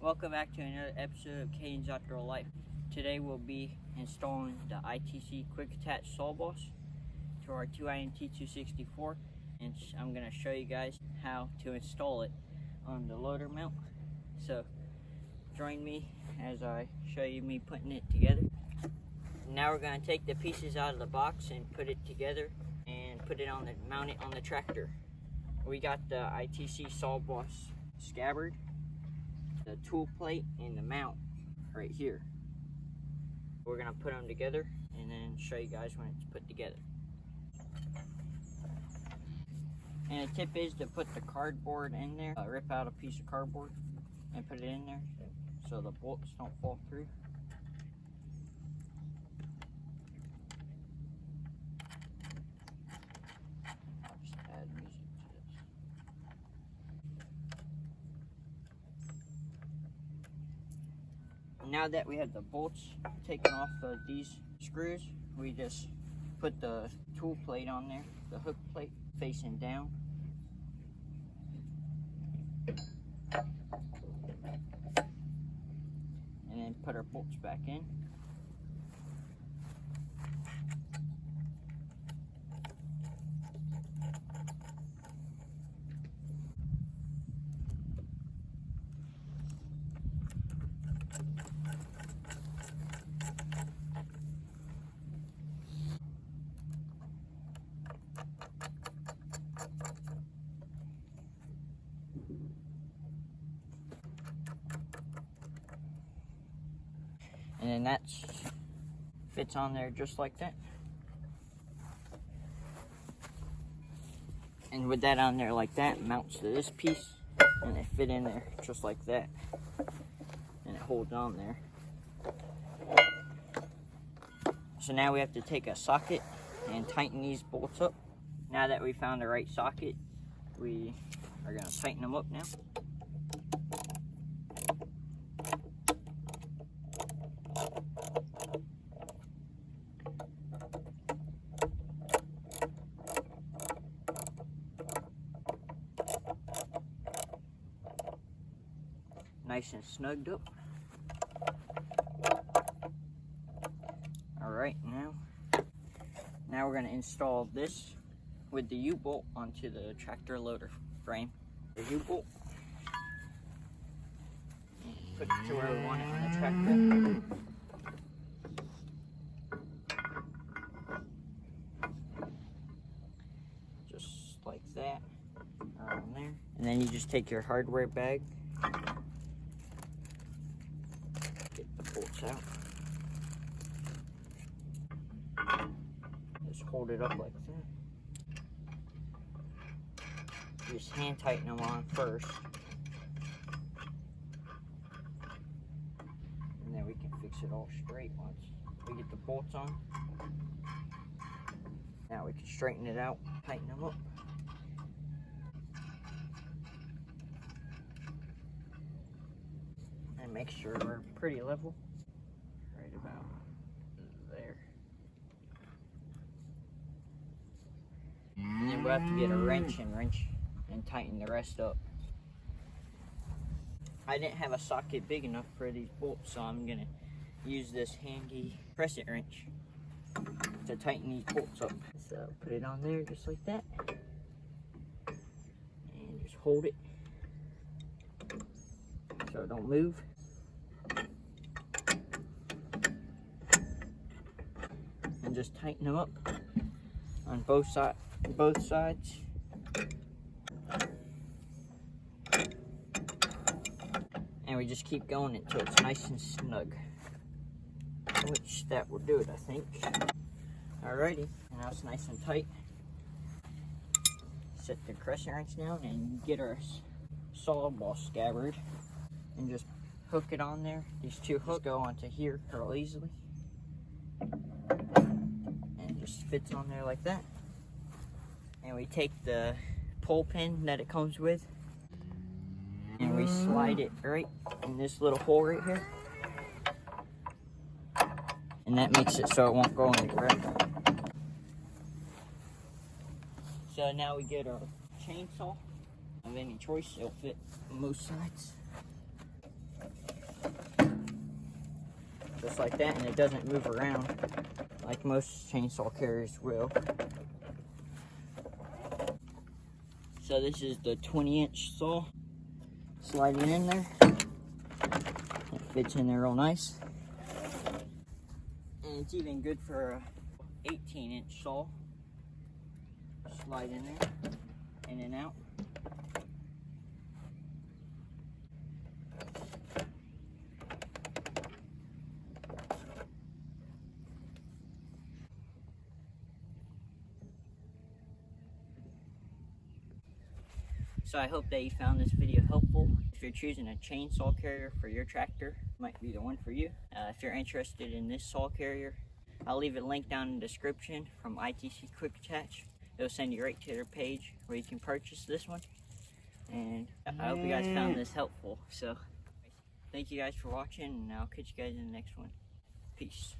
Welcome back to another episode of Kane's Outdoor Life. Today we'll be installing the ITC Quick Attach SAWBOSS to our 2INT264, and I'm going to show you guys how to install it on the loader mount. So join me as I show you me putting it together. Now we're going to take the pieces out of the box and put it together and mount it on the tractor. We got the ITC SAWBOSS scabbard, the tool plate, and the mount right here. We're gonna put them together and then show you guys when it's put together. And the tip is to put the cardboard in there, rip out a piece of cardboard and put it in there so the bolts don't fall through. I'll just add music to this. Now that we have the bolts taken off of these screws, we just put the tool plate on there, the hook plate facing down. And then put our bolts back in. And then that fits on there just like that. And with that on there like that, it mounts to this piece, and they fit in there just like that. And it holds on there. So now we have to take a socket and tighten these bolts up. Now that we found the right socket, we are going to tighten them up now. Nice and snugged up. Alright, now we're going to install this with the U-bolt onto the tractor loader frame. The U-bolt, put it to where we want it on the tractor. Just like that, around there. And then you just take your hardware bag, get the bolts out. Just hold it up like that. Just hand tighten them on first. And then we can fix it all straight once we get the bolts on. Now we can straighten it out, tighten them up. And make sure we're pretty level. Right about there. And then we'll have to get a wrench and tighten the rest up. I didn't have a socket big enough for these bolts, so I'm gonna use this handy crescent wrench to tighten these bolts up. So put it on there just like that, and just hold it so it don't move. And just tighten them up on both sides. And we just keep going until it's nice and snug, which that will do it, I think. Alrighty, now it's nice and tight. Set the crescent wrench down and get our SAWBOSS scabbard and just hook it on there. These two hooks go onto here real easily, and it just fits on there like that. And we take the pull pin that it comes with, and we slide it right in this little hole right here. And that makes it so it won't go anywhere. So now we get our chainsaw of any choice, it'll fit most sides. just like that, and it doesn't move around like most chainsaw carriers will. So this is the 20-inch saw, sliding in there. It fits in there real nice. And it's even good for a 18-inch saw. Slide in there, in and out. So I hope that you found this video helpful. If you're choosing a chainsaw carrier for your tractor, it might be the one for you. If you're interested in this saw carrier, I'll leave a link down in the description from ITC Quick Attach. It'll send you right to their page where you can purchase this one. And I hope you guys found this helpful. So thank you guys for watching, and I'll catch you guys in the next one. Peace.